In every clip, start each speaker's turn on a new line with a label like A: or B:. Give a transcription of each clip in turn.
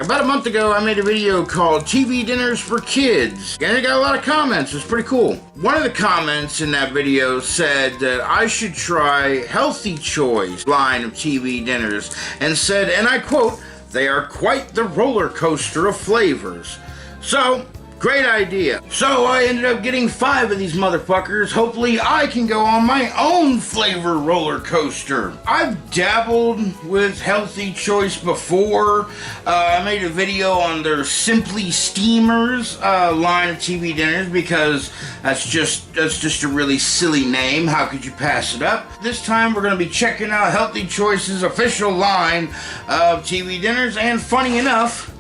A: About a month ago, I made a video called TV Dinners for Kids, and it got a lot of comments. It's pretty cool. One of the comments in that video said that I should try Healthy Choice line of TV dinners, and said, and I quote, "They are quite the roller coaster of flavors." So, great idea. So I ended up getting 5 of these motherfuckers. Hopefully I can go on my own flavor roller coaster. I've dabbled with Healthy Choice before. I made a video on their Simply Steamers line of TV dinners because that's just a really silly name. How could you pass it up? This time we're going to be checking out Healthy Choice's official line of TV dinners, and funny enough,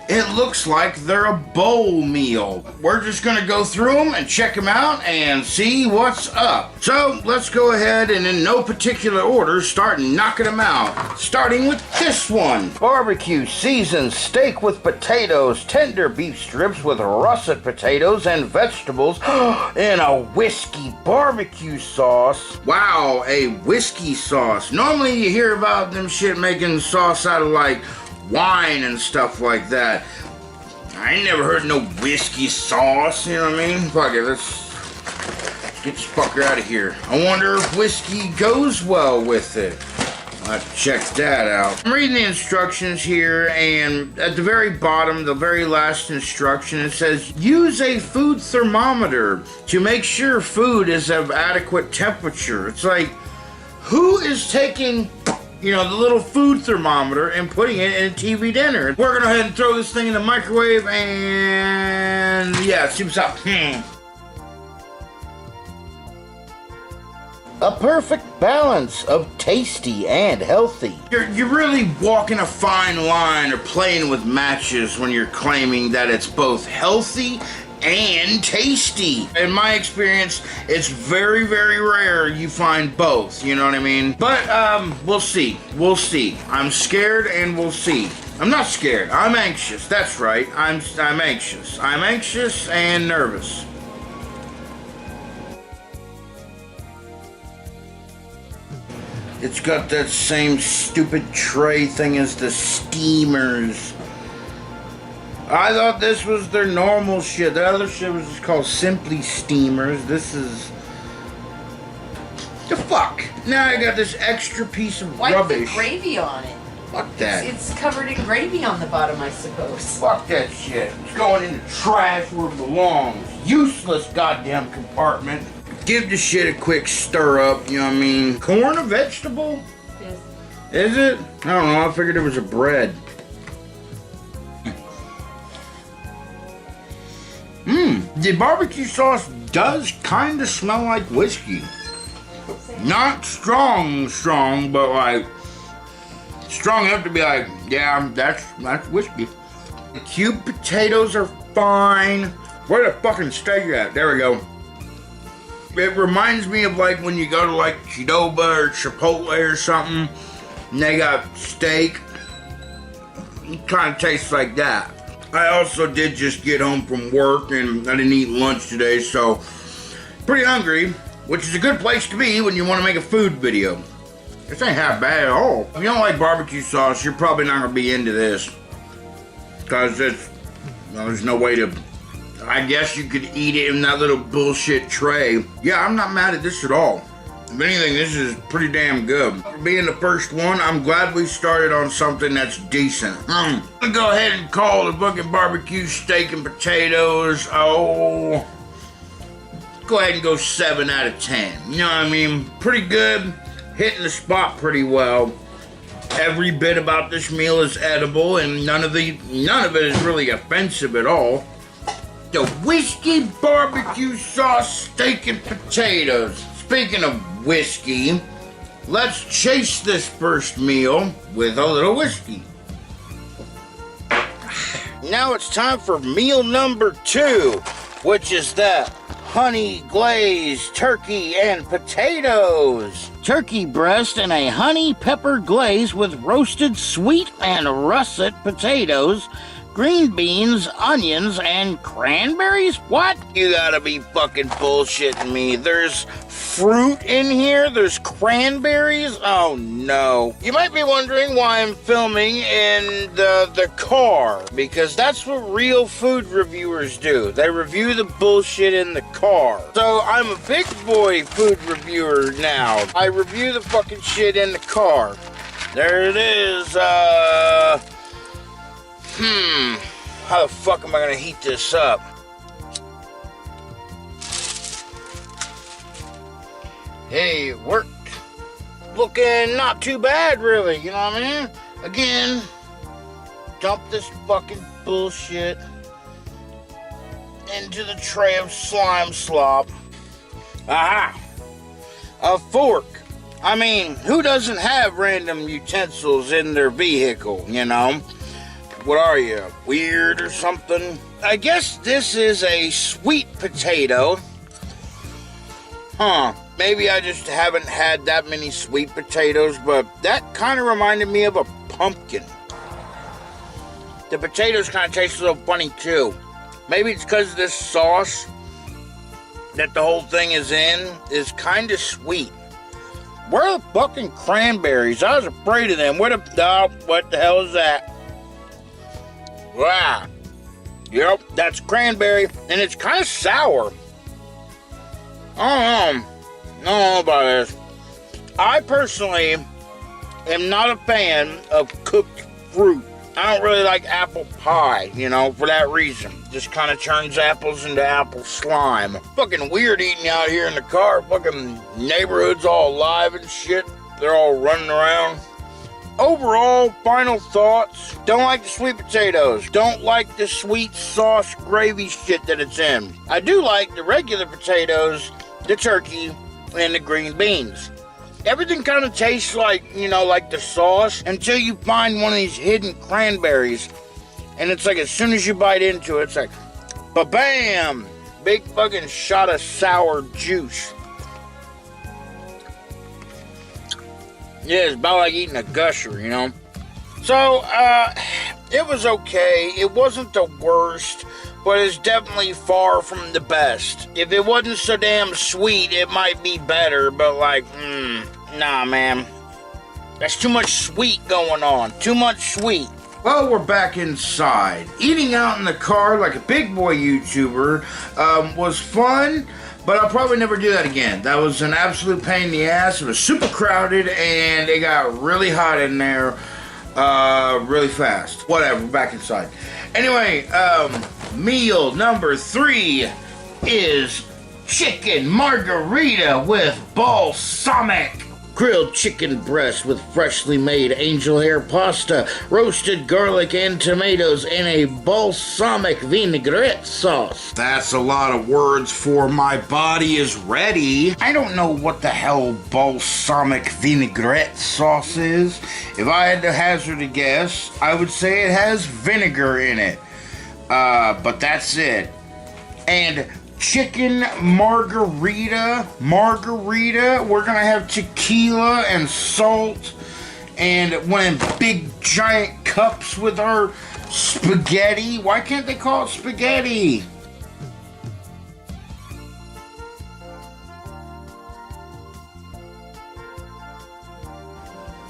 A: it looks like they're a bowl meal. We're just gonna go through them and check them out and see what's up. So let's go ahead and in no particular order start knocking them out. Starting with this one. Barbecue seasoned steak with potatoes, tender beef strips with russet potatoes and vegetables in a whiskey barbecue sauce. Wow, a whiskey sauce. Normally you hear about them shit making sauce out of like wine and stuff like that. I ain't never heard no whiskey sauce, you know what I mean? Fuck it, let's get this fucker out of here. I wonder if whiskey goes well with it. I'll have to check that out. I'm reading the instructions here, and at the very bottom, the very last instruction, it says, use a food thermometer to make sure food is of adequate temperature. It's like, who is taking, you know, the little food thermometer and putting it in a TV dinner? We're gonna go ahead and throw this thing in the microwave and yeah, see what's up. A perfect balance of tasty and healthy. You're really walking a fine line or playing with matches when you're claiming that it's both healthy and tasty. In my experience, it's very, very rare you find both, you know what I mean? But, we'll see. We'll see. I'm scared and we'll see. I'm not scared. I'm anxious. That's right. I'm anxious. I'm anxious and nervous. It's got that same stupid tray thing as the steamers. I thought this was their normal shit. The other shit was just called Simply Steamers. This is... the fuck? Now I got this extra piece of rubbish.
B: Wipe the gravy on it.
A: Fuck that.
B: It's covered in gravy on the bottom, I suppose.
A: Fuck that shit. It's going in the trash where it belongs. Useless goddamn compartment. Give the shit a quick stir up, you know what I mean? Corn a vegetable?
B: Yes.
A: Is it? I don't know. I figured it was a bread. The barbecue sauce does kind of smell like whiskey. Not strong, but like strong enough to be like, yeah, that's whiskey. The cubed potatoes are fine. Where the fucking steak at? There we go. It reminds me of like when you go to like Qdoba or Chipotle or something, and they got steak. It kind of tastes like that. I also did just get home from work and I didn't eat lunch today, so pretty hungry, which is a good place to be when you want to make a food video. This ain't half bad at all. If you don't like barbecue sauce, you're probably not going to be into this. Because it's, well, there's no way to, I guess you could eat it in that little bullshit tray. Yeah, I'm not mad at this at all. If anything, this is pretty damn good. For being the first one, I'm glad we started on something that's decent. I'm gonna go ahead and call the fucking barbecue steak and potatoes, oh, go ahead and go 7 out of 10. You know what I mean? Pretty good, hitting the spot pretty well. Every bit about this meal is edible, and none of it is really offensive at all. The whiskey barbecue sauce steak and potatoes. Speaking of whiskey, let's chase this first meal with a little whiskey. Now it's time for meal number 2, which is that honey glazed turkey and potatoes. Turkey breast in a honey pepper glaze with roasted sweet and russet potatoes, green beans, onions, and cranberries? What? You gotta be fucking bullshitting me. There's fruit in here. There's cranberries. Oh no. You might be wondering why I'm filming in the car, because that's what real food reviewers do. They review the bullshit in the car. So I'm a big boy food reviewer now. I review the fucking shit in the car. There it is. How the fuck am I gonna heat this up? Hey, it worked. Looking not too bad, really, you know what I mean? Again, dump this fucking bullshit into the tray of slime slop. Aha! A fork. I mean, who doesn't have random utensils in their vehicle, you know? What are you, weird or something? I guess this is a sweet potato. Huh. Maybe I just haven't had that many sweet potatoes, but that kind of reminded me of a pumpkin. The potatoes kind of taste a little funny too. Maybe it's because this sauce that the whole thing is in is kind of sweet. Where are the fucking cranberries? I was afraid of them. What the hell is that? Wow. Yep, that's cranberry, and it's kind of sour. I don't know about this. I personally am not a fan of cooked fruit. I don't really like apple pie, you know, for that reason. Just kind of turns apples into apple slime. Fucking weird eating out here in the car. Fucking neighborhood's all alive and shit. They're all running around. Overall, final thoughts. Don't like the sweet potatoes. Don't like the sweet sauce gravy shit that it's in. I do like the regular potatoes, the turkey, and the green beans. Everything kind of tastes like, you know, like the sauce until you find one of these hidden cranberries. And it's like as soon as you bite into it, it's like, ba-bam! Big fucking shot of sour juice. Yeah, it's about like eating a gusher, you know? So, it was okay. It wasn't the worst, but it's definitely far from the best. If it wasn't so damn sweet, it might be better, but like, nah, man. That's too much sweet going on. Too much sweet. Well, we're back inside. Eating out in the car like a big boy YouTuber was fun, but I'll probably never do that again. That was an absolute pain in the ass. It was super crowded, and it got really hot in there really fast. Whatever, back inside. Anyway, meal number 3 is chicken margarita with balsamic. Grilled chicken breast with freshly made angel hair pasta, roasted garlic and tomatoes, and a balsamic vinaigrette sauce. That's a lot of words for my body is ready. I don't know what the hell balsamic vinaigrette sauce is. If I had to hazard a guess, I would say it has vinegar in it. But that's it. And chicken margarita. We're gonna have tequila and salt and one of them big giant cups with our spaghetti. Why can't they call it spaghetti?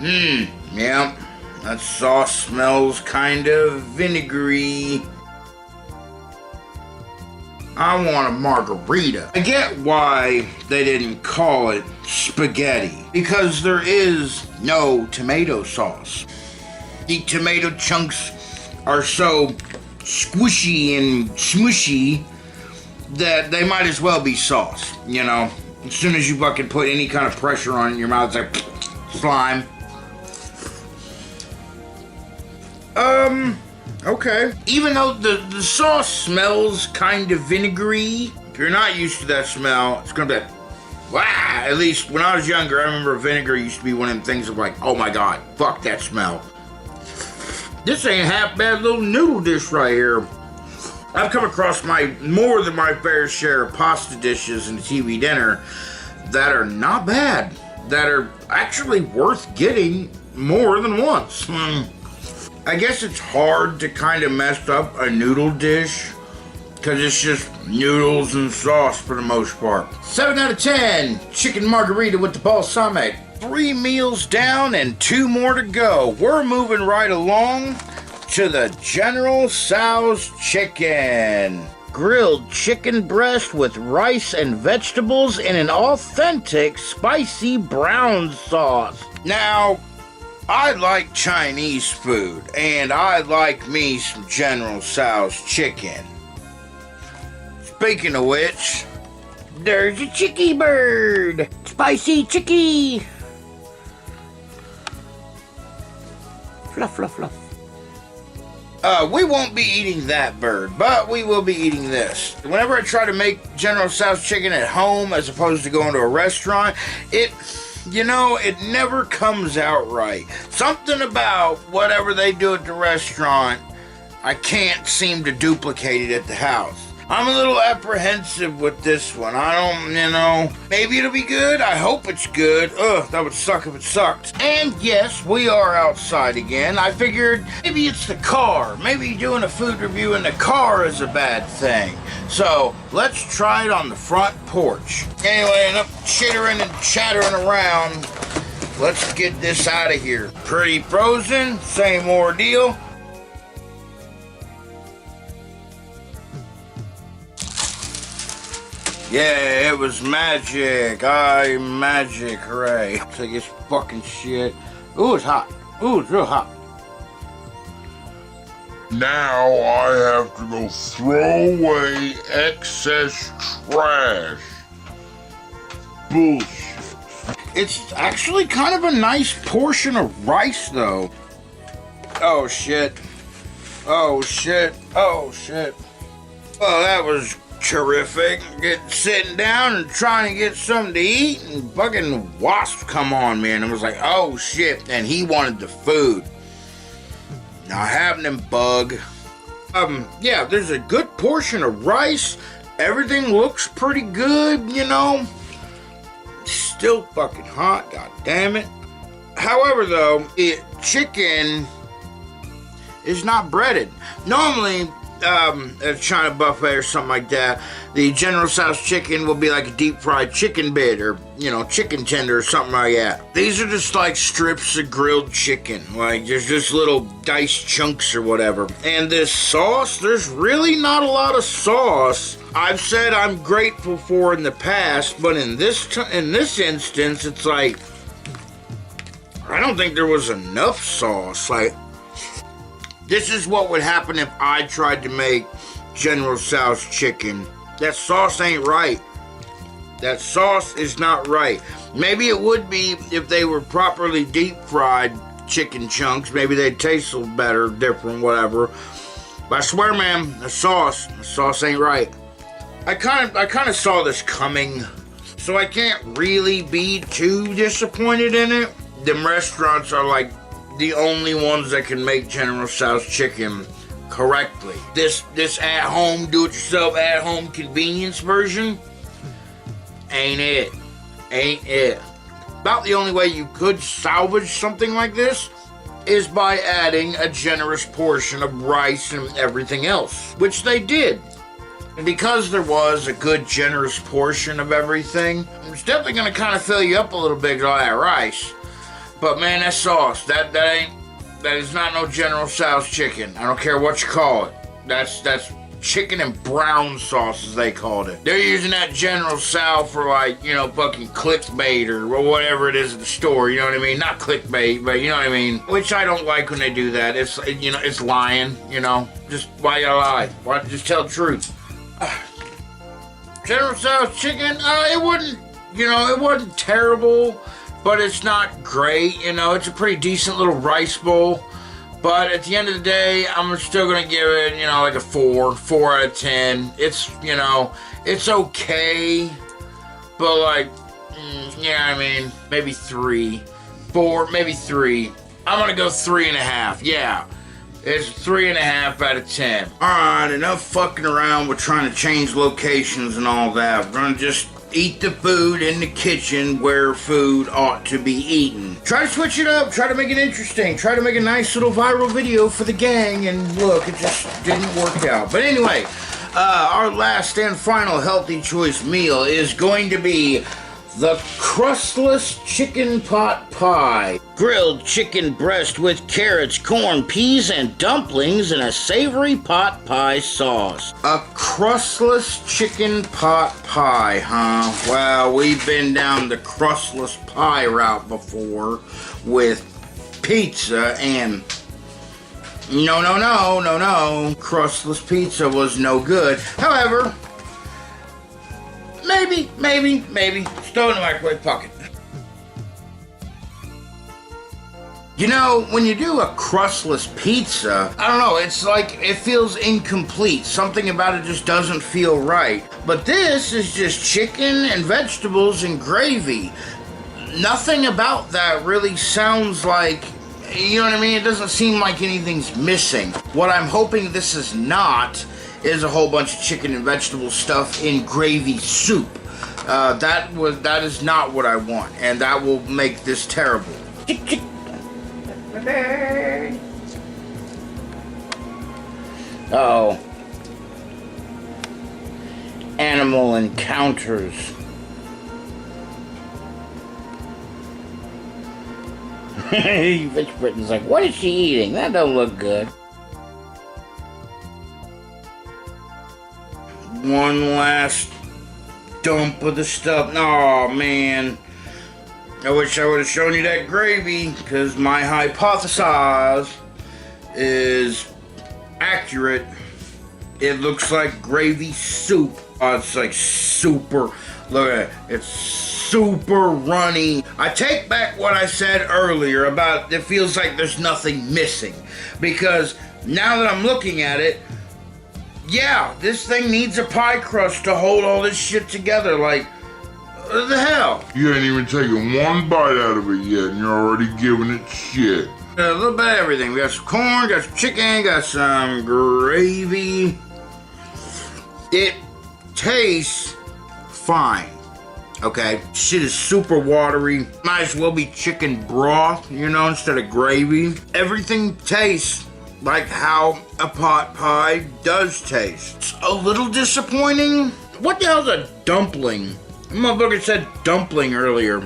A: Yeah, that sauce smells kind of vinegary. I want a margarita. I get why they didn't call it spaghetti, because there is no tomato sauce. The tomato chunks are so squishy and smushy that they might as well be sauce, you know? As soon as you fucking put any kind of pressure on it in your mouth, it's like slime. Okay. Even though the sauce smells kind of vinegary, if you're not used to that smell, it's gonna be like, wow. At least when I was younger, I remember vinegar used to be one of them things of like, oh my god, fuck that smell. This ain't half bad little noodle dish right here. I've come across more than my fair share of pasta dishes and TV dinner that are not bad, that are actually worth getting more than once. I guess it's hard to kind of mess up a noodle dish because it's just noodles and sauce for the most part. 7 out of 10, chicken margarita with the balsamic. 3 meals down and 2 more to go. We're moving right along to the General Tso's chicken. Grilled chicken breast with rice and vegetables in an authentic spicy brown sauce. Now, I like Chinese food, and I like me some General Tso's chicken. Speaking of which, there's a chickie bird. Spicy chickie. Fluff, fluff, fluff. We won't be eating that bird, but we will be eating this. Whenever I try to make General Tso's chicken at home as opposed to going to a restaurant, it never comes out right. Something about whatever they do at the restaurant, I can't seem to duplicate it at the house. I'm a little apprehensive with this one. I don't, maybe it'll be good. I hope it's good. Ugh, that would suck if it sucked. And yes, we are outside again. I figured maybe it's the car. Maybe doing a food review in the car is a bad thing. So let's try it on the front porch. Anyway, enough chittering and chattering around. Let's get this out of here. Pretty frozen, same ordeal. Yeah, it was magic. Magic, hooray. Take this fucking shit. Ooh, it's hot. Ooh, it's real hot.
C: Now I have to go throw away excess trash. Bullshit.
A: It's actually kind of a nice portion of rice, though. Oh, shit. Oh, shit. Oh, shit. Well, that was terrific. Sitting down and trying to get something to eat, and fucking wasp come on me, and I was like, oh shit, and he wanted the food. Now having him bug. Yeah, there's a good portion of rice. Everything looks pretty good, Still fucking hot, god damn it. However though, chicken is not breaded. Normally, at a China buffet or something like that, the General Tso's chicken will be like a deep fried chicken bit or, chicken tender or something like that. These are just like strips of grilled chicken. Like, there's just little diced chunks or whatever. And this sauce, there's really not a lot of sauce. I've said I'm grateful for in the past, but in this instance, it's like, I don't think there was enough sauce. Like, this is what would happen if I tried to make General Tso's chicken. That sauce ain't right. That sauce is not right. Maybe it would be if they were properly deep fried chicken chunks. Maybe they'd taste a little better, different, whatever. But I swear, man, the sauce ain't right. I kind of saw this coming, so I can't really be too disappointed in it. Them restaurants are like the only ones that can make General Tso's chicken correctly. This at-home, do-it-yourself, at-home convenience version ain't it. About the only way you could salvage something like this is by adding a generous portion of rice and everything else, which they did. And because there was a good generous portion of everything, it's definitely going to kind of fill you up a little bit with all that rice. But man, that sauce, that is not no General Tso's chicken. I don't care what you call it. That's chicken and brown sauce, as they called it. They're using that General Tso for like, fucking clickbait or whatever it is at the store, you know what I mean? Not clickbait, but you know what I mean? Which I don't like when they do that. It's, it's lying, Just, why you lie? Why just tell the truth? General Tso's chicken, it wasn't terrible. But it's not great, it's a pretty decent little rice bowl. But at the end of the day, I'm still gonna give it, like a 4 out of 10. It's, it's okay. But like, maybe 3. 4, maybe 3. I'm gonna go 3.5, yeah. It's 3.5 out of 10. Alright, enough fucking around with trying to change locations and all that. We're gonna just eat the food in the kitchen where food ought to be eaten. Try to switch it up, try to make it interesting, try to make a nice little viral video for the gang, and look, it just didn't work out. But anyway, Our last and final healthy choice meal is going to be the crustless chicken pot pie. Grilled chicken breast with carrots, corn, peas, and dumplings in a savory pot pie sauce. A crustless chicken pot pie, huh? Well, we've been down the crustless pie route before with pizza and no. Crustless pizza was no good. However, maybe. Just throw it in the microwave pocket. You know, when you do a crustless pizza, I don't know, it's like, it feels incomplete. Something about it just doesn't feel right. But this is just chicken and vegetables and gravy. Nothing about that really sounds like, you know what I mean? It doesn't seem like anything's missing. What I'm hoping this is not is a whole bunch of chicken and vegetable stuff in gravy soup. That is not what I want, and that will make this terrible. Oh. Animal encounters. Fish Britain's like, what is she eating? That don't look good. One last dump of the stuff. Oh man, I wish I would have shown you that gravy, because my hypothesis is accurate. It looks like gravy soup. Oh, it's like super, look at it, it's super runny. I take back what I said earlier about it feels like there's nothing missing, because now that I'm looking at it, yeah, this thing needs a pie crust to hold all this shit together. Like, what the hell?
C: You ain't even taken one bite out of it yet, and you're already giving it shit.
A: A little bit of everything. We got some corn, got some chicken, got some gravy. It tastes fine. Okay, shit is super watery. Might as well be chicken broth, you know, instead of gravy. Everything tastes like how a pot pie does taste. It's a little disappointing. What the hell's a dumpling? The motherfucker said dumpling earlier.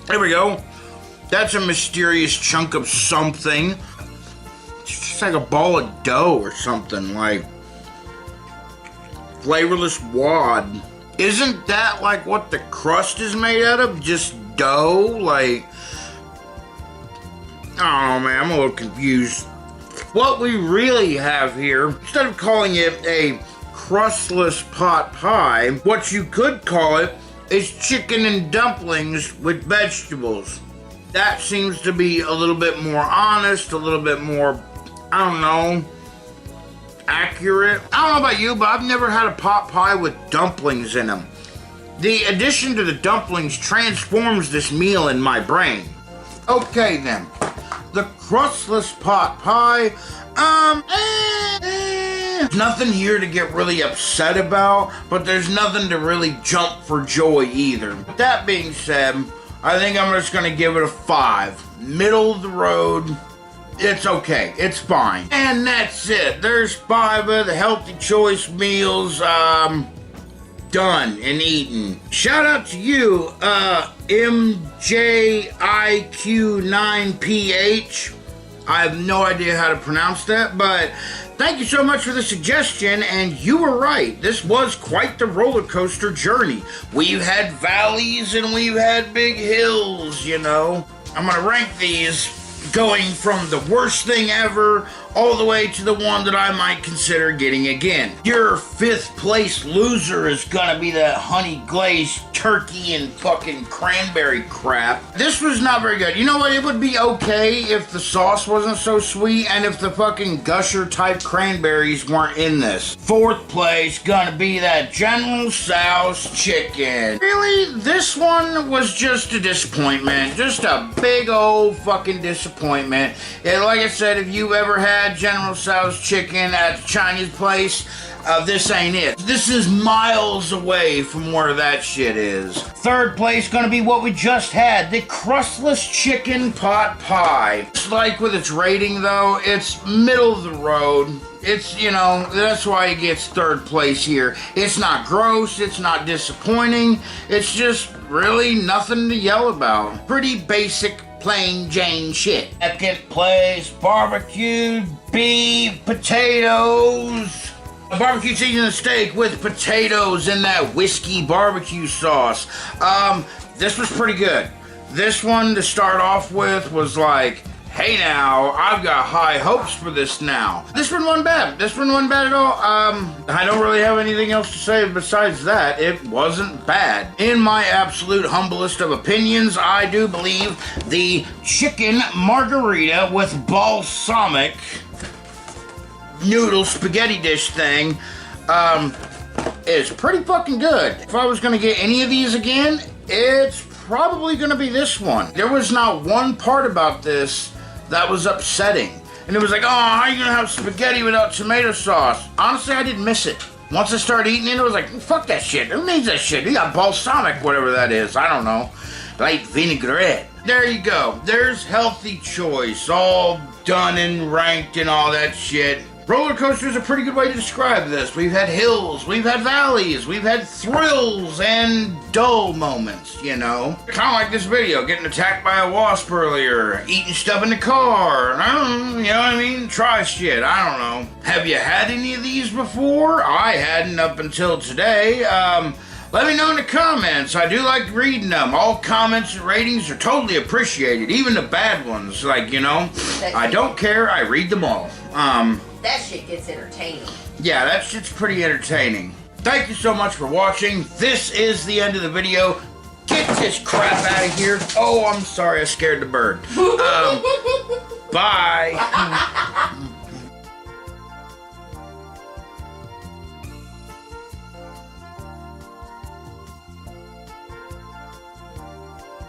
A: There we go. That's a mysterious chunk of something. It's just like a ball of dough or something, like flavorless wad. Isn't that like what the crust is made out of? Just dough? Like, oh man, I'm a little confused. What we really have here, instead of calling it a crustless pot pie, what you could call it is chicken and dumplings with vegetables. That seems to be a little bit more honest, a little bit more, I don't know, accurate. I don't know about you, but I've never had a pot pie with dumplings in them. The addition to the dumplings transforms this meal in my brain. Okay then, the crustless pot pie, nothing here to get really upset about, but there's nothing to really jump for joy either. That being said, I think I'm just gonna give it a 5. Middle of the road. It's okay. It's fine. And that's it. There's 5 of the healthy choice meals, done and eaten. Shout out to you, MJIQ9PH. I have no idea how to pronounce that, but thank you so much for the suggestion, and you were right. This was quite the roller coaster journey. We've had valleys and we've had big hills, you know. I'm gonna rank these going from the worst thing ever all the way to the one that I might consider getting again. Your 5th place loser is gonna be that honey glazed turkey and fucking cranberry crap. This was not very good. You know what? It would be okay if the sauce wasn't so sweet and if the fucking gusher type cranberries weren't in this. 4th place gonna be that General Tso's chicken. Really? This one was just a disappointment. Just a big old fucking disappointment. And like I said, if you ever had General Tso's chicken at the Chinese place, this ain't it. This is miles away from where that shit is. Third place gonna be what we just had, the crustless chicken pot pie. It's like with its rating though, it's middle of the road. It's, you know, that's why it gets third place here. It's not gross, it's not disappointing, it's just really nothing to yell about. Pretty basic, plain Jane shit. Second place, barbecued beef potatoes. A barbecue seasoned steak with potatoes in that whiskey barbecue sauce. This was pretty good. This one to start off with was like, hey now, I've got high hopes for this now. This one wasn't bad. This one wasn't bad at all. I don't really have anything else to say besides that. It wasn't bad. In my absolute humblest of opinions, I do believe the chicken margarita with balsamic noodle spaghetti dish thing is pretty fucking good. If I was gonna get any of these again, it's probably gonna be this one. There was not one part about this that was upsetting. And it was like, oh, how are you gonna have spaghetti without tomato sauce? Honestly, I didn't miss it. Once I started eating it, it was like, fuck that shit. Who needs that shit? You got balsamic, whatever that is. I don't know. Like vinaigrette. There you go. There's healthy choice. All done and ranked and all that shit. Roller coaster is a pretty good way to describe this. We've had hills, we've had valleys, we've had thrills and dull moments, you know. Kind of like this video, getting attacked by a wasp earlier, eating stuff in the car, I don't know, you know what I mean? Try shit, I don't know. Have you had any of these before? I hadn't up until today. Let me know in the comments. I do like reading them. All comments and ratings are totally appreciated, even the bad ones. Like, you know, I don't care, I read them all.
B: That shit gets entertaining.
A: Yeah, that shit's pretty entertaining. Thank you so much for watching. This is the end of the video. Get this crap out of here. Oh, I'm sorry, I scared the bird. Bye.